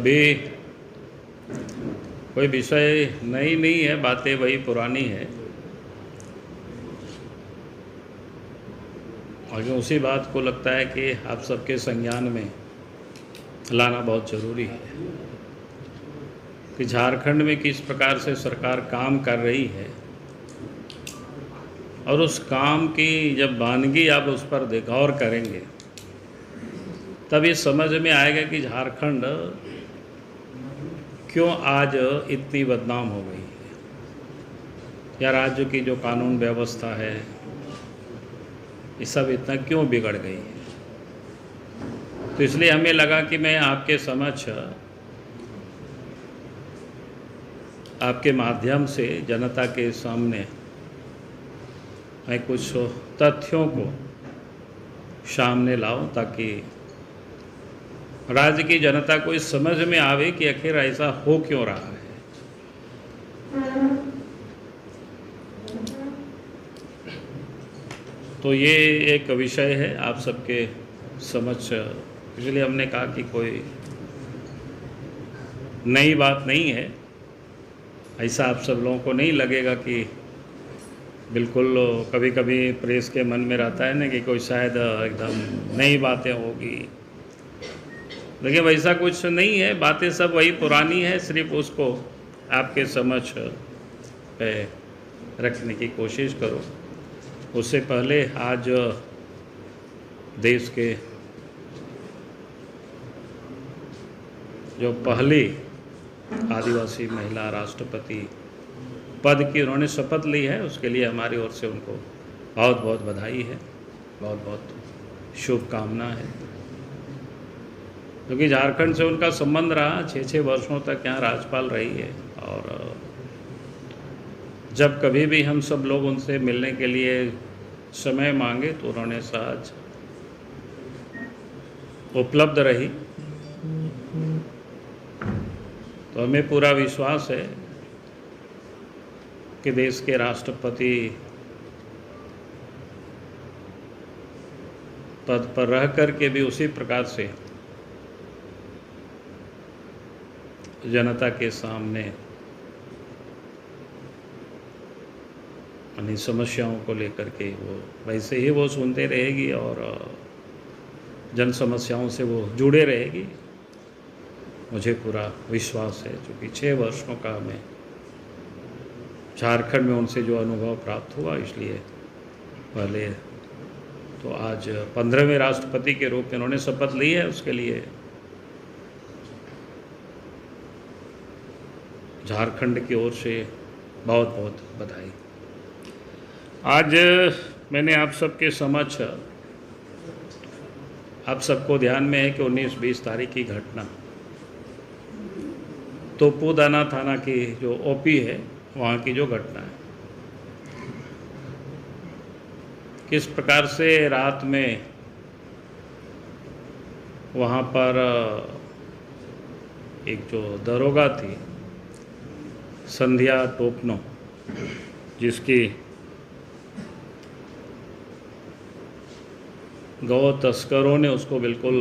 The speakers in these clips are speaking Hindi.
अभी कोई विषय नई नहीं है, बातें वही पुरानी है। और उसी बात को लगता है कि आप सबके संज्ञान में लाना बहुत ज़रूरी है कि झारखंड में किस प्रकार से सरकार काम कर रही है और उस काम की जब वानगी आप उस पर गौर करेंगे तब ये समझ में आएगा कि झारखंड क्यों आज इतनी बदनाम हो गई है, या राज्य की जो कानून व्यवस्था है ये सब इतना क्यों बिगड़ गई है। तो इसलिए हमें लगा कि मैं आपके समक्ष आपके माध्यम से जनता के सामने मैं कुछ तथ्यों को सामने लाऊं ताकि राज्य की जनता को इस समझ में आवे कि आखिर ऐसा हो क्यों रहा है। तो ये एक विषय है आप सबके समक्ष, इसलिए हमने कहा कि कोई नई बात नहीं है। ऐसा आप सब लोगों को नहीं लगेगा कि बिल्कुल, कभी कभी प्रेस के मन में रहता है ना कि कोई शायद एकदम नई बातें होगी, लेकिन वैसा कुछ नहीं है। बातें सब वही पुरानी है, सिर्फ उसको आपके समक्ष पे रखने की कोशिश करो। उससे पहले आज देश के जो पहली आदिवासी महिला राष्ट्रपति पद की उन्होंने शपथ ली है, उसके लिए हमारी ओर से उनको बहुत बहुत बधाई है, बहुत बहुत शुभकामना है। क्योंकि झारखंड से उनका संबंध रहा, 6-6 वर्षों तक यहाँ राज्यपाल रही है, और जब कभी भी हम सब लोग उनसे मिलने के लिए समय मांगे तो उन्होंने सहज उपलब्ध रही। तो हमें पूरा विश्वास है कि देश के राष्ट्रपति पद पर रह कर के भी उसी प्रकार से जनता के सामने अपनी समस्याओं को लेकर के वो वैसे ही वो सुनते रहेगी और जन समस्याओं से वो जुड़े रहेगी, मुझे पूरा विश्वास है। क्योंकि 6 वर्षों का हमें झारखंड में उनसे जो अनुभव प्राप्त हुआ, इसलिए पहले तो आज 15वें राष्ट्रपति के रूप में उन्होंने शपथ ली है, उसके लिए झारखंड की ओर से बहुत बहुत बधाई। आज मैंने आप सबके समक्ष, आप सबको ध्यान में है कि 19-20 तारीख की घटना, तोपुदाना थाना की जो ओपी है वहाँ की जो घटना है, किस प्रकार से रात में वहाँ पर एक जो दरोगा थी संध्या टोपनो, जिसकी गौ तस्करों ने उसको बिल्कुल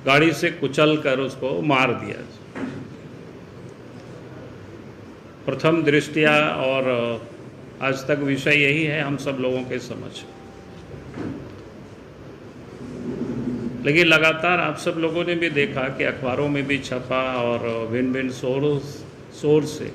गाड़ी से कुचल कर उसको मार दिया। प्रथम दृष्टया, और आज तक विषय यही है हम सब लोगों के समझ, लेकिन लगातार आप सब लोगों ने भी देखा कि अखबारों में भी छपा और भिन्न भिन्न सोर्स से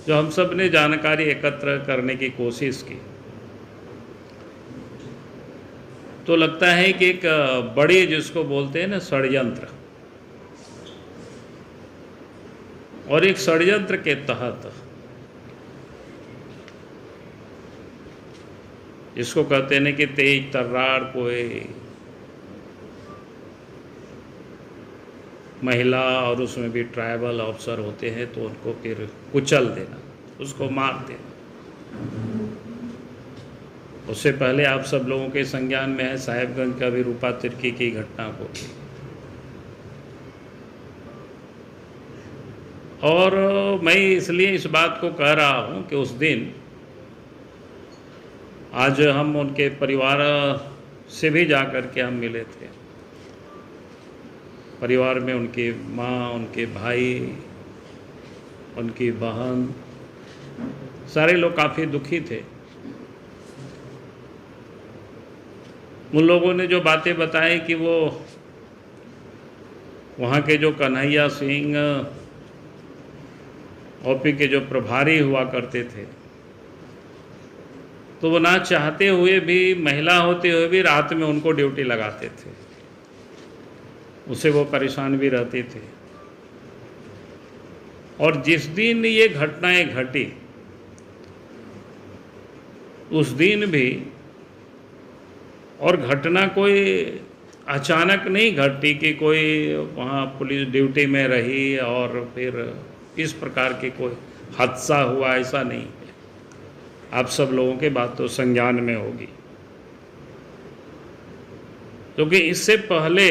जो हम सब ने जानकारी एकत्र करने की कोशिश की, तो लगता है कि एक बड़ी, जिसको बोलते हैं ना षड्यंत्र, और एक षड्यंत्र के तहत, जिसको कहते हैं कि तेज तर्रार कोई महिला और उसमें भी ट्राइबल अफसर होते हैं तो उनको फिर कुचल देना, उसको मार देना। उससे पहले आप सब लोगों के संज्ञान में है साहेबगंज का भी रूपा तिर्की की घटना को, और मैं इसलिए इस बात को कह रहा हूँ कि उस दिन आज हम उनके परिवार से भी जा कर के हम मिले थे, परिवार में उनकी माँ, उनके भाई, उनकी बहन, सारे लोग काफ़ी दुखी थे। उन लोगों ने जो बातें बताई कि वो वहाँ के जो कन्हैया सिंह ओपी के जो प्रभारी हुआ करते थे, तो वो ना चाहते हुए भी, महिला होते हुए भी रात में उनको ड्यूटी लगाते थे, उससे वो परेशान भी रहते थे। और जिस दिन ये घटनाएं घटी उस दिन भी, और घटना कोई अचानक नहीं घटी कि कोई वहाँ पुलिस ड्यूटी में रही और फिर इस प्रकार के कोई हादसा हुआ, ऐसा नहीं है। आप सब लोगों के बात तो संज्ञान में होगी, क्योंकि इससे पहले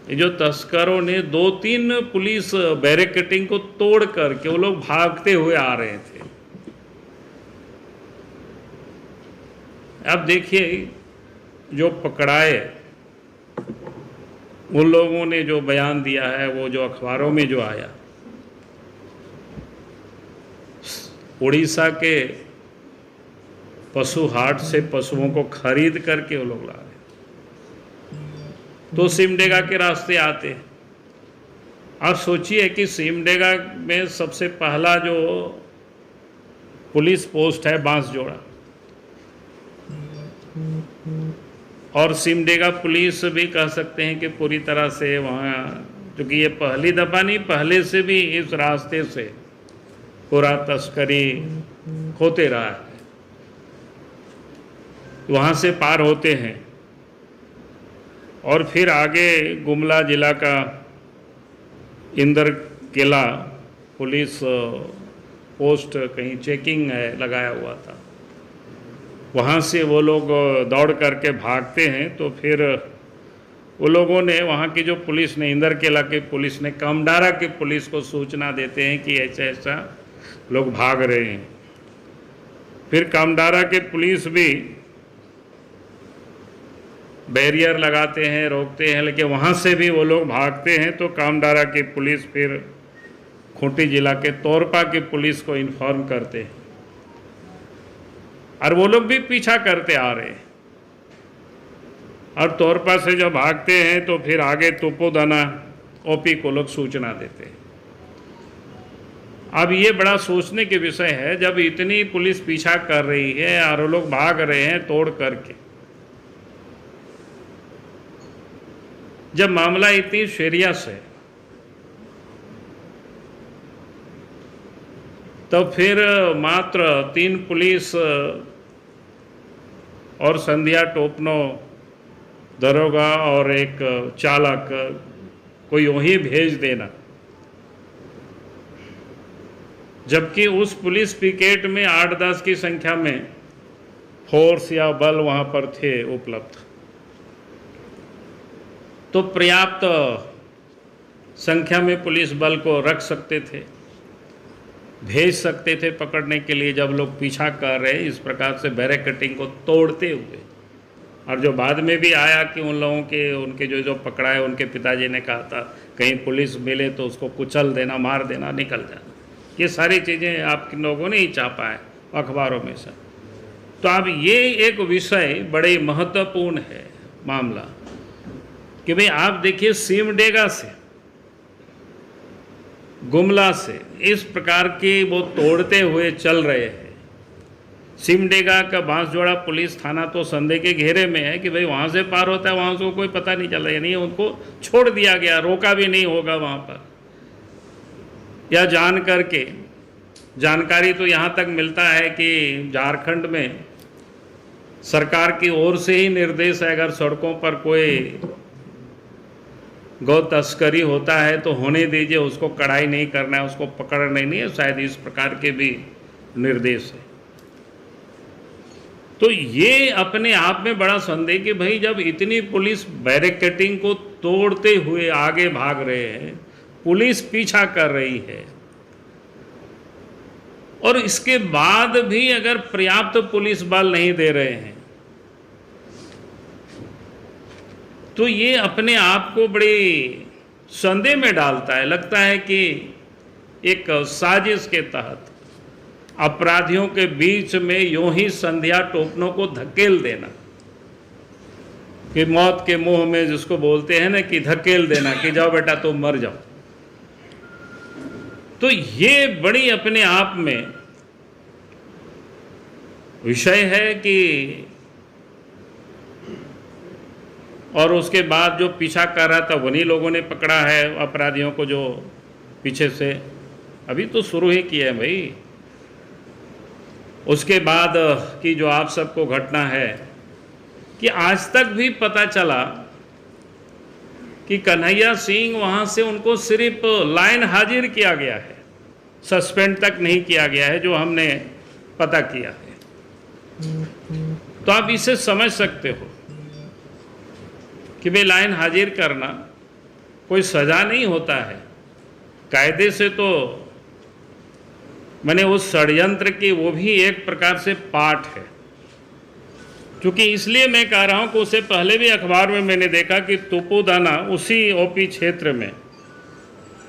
ये जो तस्करों ने 2-3 पुलिस बैरिकेडिंग को तोड़ करके वो लोग भागते हुए आ रहे थे। अब देखिए, जो पकड़ाए उन लोगों ने जो बयान दिया है, वो जो अखबारों में जो आया, उड़ीसा के पशु हाट से पशुओं को खरीद करके वो लोग ला रहे, तो सिमडेगा के रास्ते आते। आप सोचिए कि सिमडेगा में सबसे पहला जो पुलिस पोस्ट है बांसजोड़ा, और सिमडेगा पुलिस भी कह सकते हैं कि पूरी तरह से वहाँ, क्योंकि ये पहली दफ़ा नहीं, पहले से भी इस रास्ते से पूरा तस्करी होते रहा है। वहाँ से पार होते हैं और फिर आगे गुमला जिला का इंदर किला पुलिस पोस्ट कहीं चेकिंग है लगाया हुआ था, वहाँ से वो लोग दौड़ करके भागते हैं। तो फिर वो लोगों ने, वहाँ की जो पुलिस ने, इंदर किला की पुलिस ने कामडारा की पुलिस को सूचना देते हैं कि ऐसा ऐसा लोग भाग रहे हैं। फिर कामडारा के पुलिस भी बैरियर लगाते हैं, रोकते हैं, लेकिन वहाँ से भी वो लोग भागते हैं। तो कामडारा की पुलिस फिर खूंटी जिला के तोरपा की पुलिस को इन्फॉर्म करते हैं, और वो लोग भी पीछा करते आ रहे हैं। और तोरपा से जब भागते हैं तो फिर आगे तुपोदाना ओपी को लोग सूचना देते हैं। अब ये बड़ा सोचने के विषय है, जब इतनी पुलिस पीछा कर रही है और वो लोग भाग रहे हैं तोड़ करके, जब मामला इतनी सीरियस है, तो फिर मात्र 3 पुलिस और संध्या टोपनो, दरोगा और एक चालक को यूं ही भेज देना, जबकि उस पुलिस पिकेट में 8-10 की संख्या में फोर्स या बल वहाँ पर थे उपलब्ध, तो पर्याप्त संख्या में पुलिस बल को रख सकते थे, भेज सकते थे पकड़ने के लिए, जब लोग पीछा कर रहे इस प्रकार से बैरिकेडिंग को तोड़ते हुए। और जो बाद में भी आया कि उन लोगों के, उनके जो पकड़ाए, उनके पिताजी ने कहा था कहीं पुलिस मिले तो उसको कुचल देना, मार देना, निकल जाना। ये सारी चीज़ें आप लोगों ने ही छापा है अखबारों में से। तो अब ये एक विषय बड़े महत्वपूर्ण है मामला, कि भाई आप देखिए, सिमडेगा से, गुमला से इस प्रकार के वो तोड़ते हुए चल रहे हैं। सिमडेगा का बांसजोड़ा पुलिस थाना तो संदेह के घेरे में है कि भाई वहाँ से पार होता है, वहाँ से कोई पता नहीं चल रहा है, नहीं उनको छोड़ दिया गया, रोका भी नहीं होगा वहाँ पर। या जान करके, जानकारी तो यहाँ तक मिलता है कि झारखंड में सरकार की ओर से ही निर्देश है, अगर सड़कों पर कोई गौ तस्करी होता है तो होने दीजिए, उसको कड़ाई नहीं करना है, उसको पकड़ना नहीं है, शायद इस प्रकार के भी निर्देश है। तो ये अपने आप में बड़ा संदेह कि भाई जब इतनी पुलिस बैरिकेडिंग को तोड़ते हुए आगे भाग रहे हैं, पुलिस पीछा कर रही है, और इसके बाद भी अगर पर्याप्त पुलिस बल नहीं दे रहे हैं, तो ये अपने आप को बड़े संदेह में डालता है। लगता है कि एक साजिश के तहत अपराधियों के बीच में यूं ही संध्या टोपनों को धकेल देना, कि मौत के मुंह में जिसको बोलते हैं ना कि धकेल देना, कि जाओ बेटा तुम मर जाओ। तो ये बड़ी अपने आप में विषय है कि, और उसके बाद जो पीछा कर रहा था वही लोगों ने पकड़ा है अपराधियों को, जो पीछे से अभी तो शुरू ही किया है भाई। उसके बाद की जो आप सबको घटना है कि आज तक भी पता चला कि कन्हैया सिंह वहाँ से उनको सिर्फ लाइन हाजिर किया गया है, सस्पेंड तक नहीं किया गया है, जो हमने पता किया है। तो आप इसे समझ सकते हो कि भाई लाइन हाजिर करना कोई सज़ा नहीं होता है। कायदे से तो मैंने उस षड्यंत्र की वो भी एक प्रकार से पाठ है। क्योंकि इसलिए मैं कह रहा हूँ कि उससे पहले भी अखबार में मैंने देखा कि तुपुदाना उसी ओपी क्षेत्र में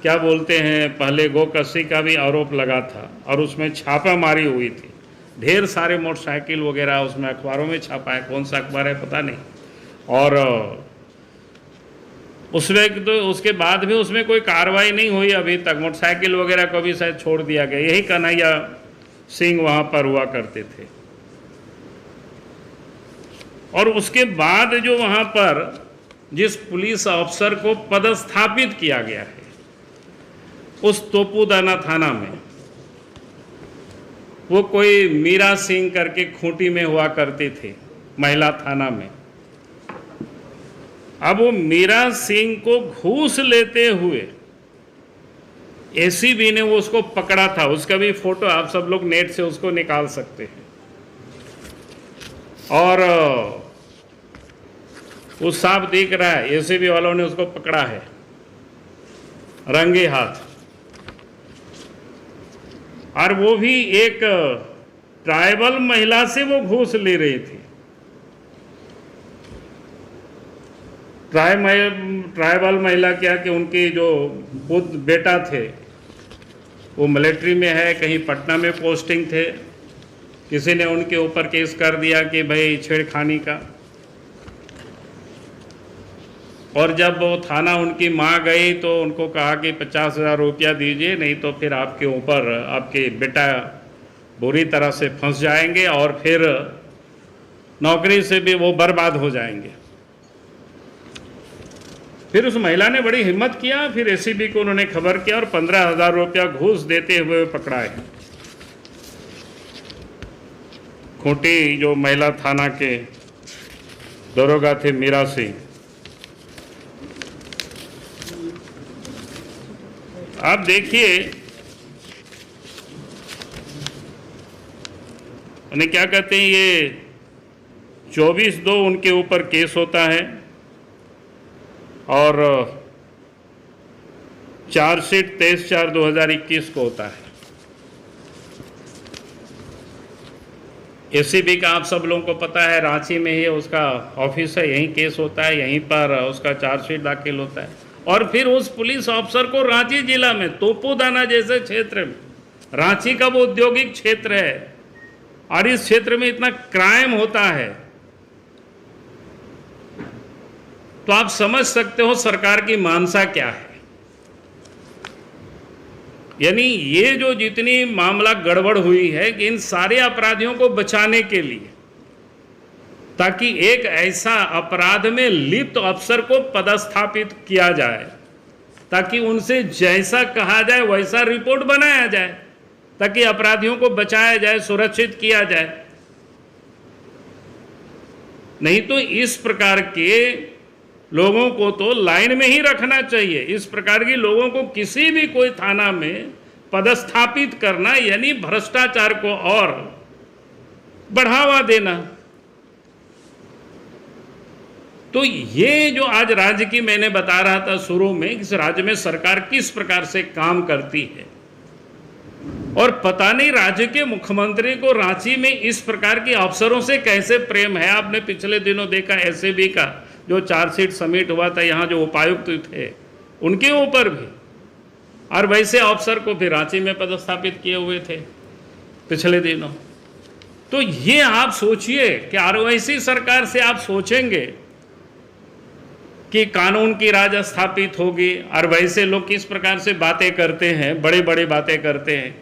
क्या बोलते हैं, पहले गोकशी का भी आरोप लगा था और उसमें छापामारी हुई थी। ढेर सारे मोटरसाइकिल वगैरह उसमें अखबारों में छापा है, कौन सा अखबार है पता नहीं। और उसमें तो उसके बाद भी उसमें कोई कार्रवाई नहीं हुई अभी तक, मोटरसाइकिल वगैरह को भी शायद छोड़ दिया गया। यही कन्हैया सिंह वहाँ पर हुआ करते थे। और उसके बाद जो वहाँ पर जिस पुलिस अफसर को पदस्थापित किया गया है उस तोपुदाना थाना में, वो कोई मीरा सिंह करके खूंटी में हुआ करते थे महिला थाना में। अब वो मीरा सिंह को घूस लेते हुए एसीबी ने वो उसको पकड़ा था। उसका भी फोटो आप सब लोग नेट से उसको निकाल सकते हैं। और वो साफ दिख रहा है, एसीबी वालों ने उसको पकड़ा है रंगे हाथ। और वो भी एक ट्राइबल महिला से वो घूस ले रही थी। ट्राइबल महिला क्या कि उनके जो खुद बेटा थे वो मिलिट्री में है, कहीं पटना में पोस्टिंग थे। किसी ने उनके ऊपर केस कर दिया कि भाई छेड़खानी का। और जब वो थाना उनकी माँ गई तो उनको कहा कि 50,000 रुपया दीजिए, नहीं तो फिर आपके ऊपर आपके बेटा बुरी तरह से फंस जाएंगे और फिर नौकरी से भी वो बर्बाद हो जाएंगे। फिर उस महिला ने बड़ी हिम्मत किया, फिर एसीबी को उन्होंने खबर किया और 15,000 रुपया घूस देते हुए पकड़ा है। खूंटी जो महिला थाना के दरोगा थे मीरा सिंह। आप देखिए उन्हें क्या कहते हैं, ये 24/2 उनके ऊपर केस होता है और चार्जशीट 23/4/2021 को होता है। एसीबी का आप सब लोगों को पता है, रांची में ही उसका ऑफिस है, यहीं केस होता है, यहीं पर उसका चार्जशीट दाखिल होता है। और फिर उस पुलिस अफसर को रांची जिला में तोपुदाना जैसे क्षेत्र में, रांची का वो औद्योगिक क्षेत्र है और इस क्षेत्र में इतना क्राइम होता है, तो आप समझ सकते हो सरकार की मानसा क्या है। यानी ये जो जितनी मामला गड़बड़ हुई है कि इन सारे अपराधियों को बचाने के लिए, ताकि एक ऐसा अपराध में लिप्त अफसर को पदस्थापित किया जाए, ताकि उनसे जैसा कहा जाए वैसा रिपोर्ट बनाया जाए, ताकि अपराधियों को बचाया जाए, सुरक्षित किया जाए। नहीं तो इस प्रकार के लोगों को तो लाइन में ही रखना चाहिए। इस प्रकार के लोगों को किसी भी कोई थाना में पदस्थापित करना यानी भ्रष्टाचार को और बढ़ावा देना। तो ये जो आज राज्य की मैंने बता रहा था शुरू में, इस राज्य में सरकार किस प्रकार से काम करती है, और पता नहीं राज्य के मुख्यमंत्री को रांची में इस प्रकार के अफसरों से कैसे प्रेम है। आपने पिछले दिनों देखा एसीबी का जो चार्जशीट सबमिट हुआ था यहाँ जो उपायुक्त थे उनके ऊपर भी, और वैसे अफसर को फिर रांची में पदस्थापित किए हुए थे पिछले दिनों। तो ये आप सोचिए कि आरओआईसी सरकार से आप सोचेंगे कि कानून की राज स्थापित होगी, और वैसे लोग किस प्रकार से बातें करते हैं, बड़े बड़े बातें करते हैं,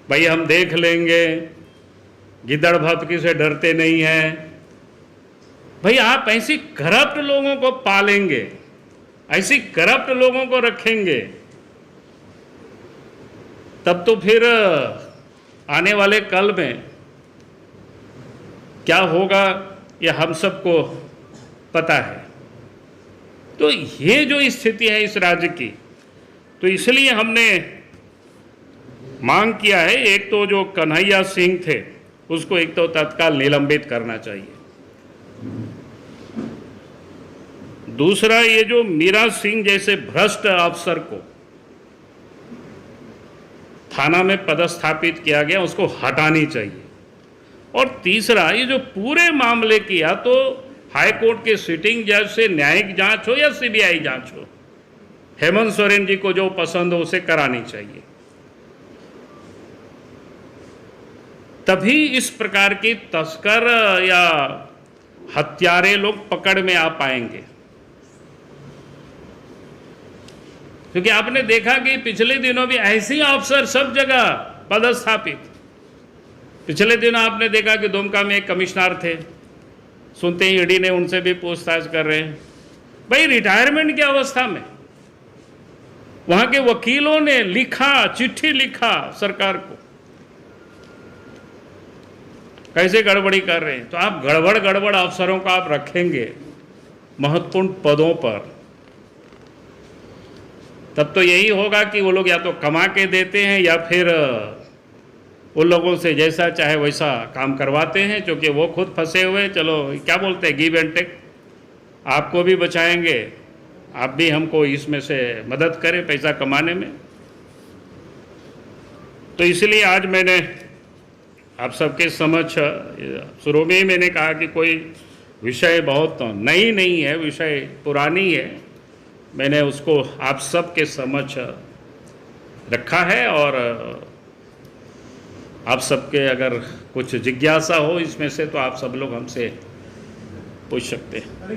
भाई हम देख लेंगे, गिद्दड़ भभकी से डरते नहीं हैं। भाई आप ऐसी करप्ट लोगों को पालेंगे, ऐसी करप्ट लोगों को रखेंगे, तब तो फिर आने वाले कल में क्या होगा ये हम सबको पता है। तो ये जो स्थिति है इस राज्य की, तो इसलिए हमने मांग किया है, एक तो जो कन्हैया सिंह थे उसको एक तो तत्काल निलंबित करना चाहिए, दूसरा ये जो मीरा सिंह जैसे भ्रष्ट अफसर को थाना में पदस्थापित किया गया उसको हटानी चाहिए, और तीसरा ये जो पूरे मामले की या तो हाई कोर्ट के सिटिंग जज से न्यायिक जांच हो या सीबीआई जांच हो, हेमंत सोरेन जी को जो पसंद हो उसे करानी चाहिए, तभी इस प्रकार की तस्कर या हत्यारे लोग पकड़ में आ पाएंगे। क्योंकि आपने देखा कि पिछले दिनों भी ऐसे ही अफसर सब जगह पदस्थापित। पिछले दिनों आपने देखा कि दुमका में एक कमिश्नर थे, सुनते ही ईडी ने उनसे भी पूछताछ कर रहे हैं। भाई रिटायरमेंट की अवस्था में वहां के वकीलों ने लिखा, चिट्ठी लिखा सरकार को, कैसे गड़बड़ी कर रहे हैं। तो आप गड़बड़ अफसरों को आप रखेंगे महत्वपूर्ण पदों पर, तब तो यही होगा कि वो लोग या तो कमा के देते हैं या फिर उन लोगों से जैसा चाहे वैसा काम करवाते हैं, क्योंकि वो खुद फंसे हुए, चलो क्या बोलते हैं, गिव एंड टेक, आपको भी बचाएंगे, आप भी हमको इसमें से मदद करें पैसा कमाने में। तो इसलिए आज मैंने आप सबके समक्ष, शुरू में ही मैंने कहा कि कोई विषय बहुत नई नहीं है, विषय पुरानी है, मैंने उसको आप सबके समक्ष रखा है, और आप सबके अगर कुछ जिज्ञासा हो इसमें से तो आप सब लोग हमसे पूछ सकते हैं।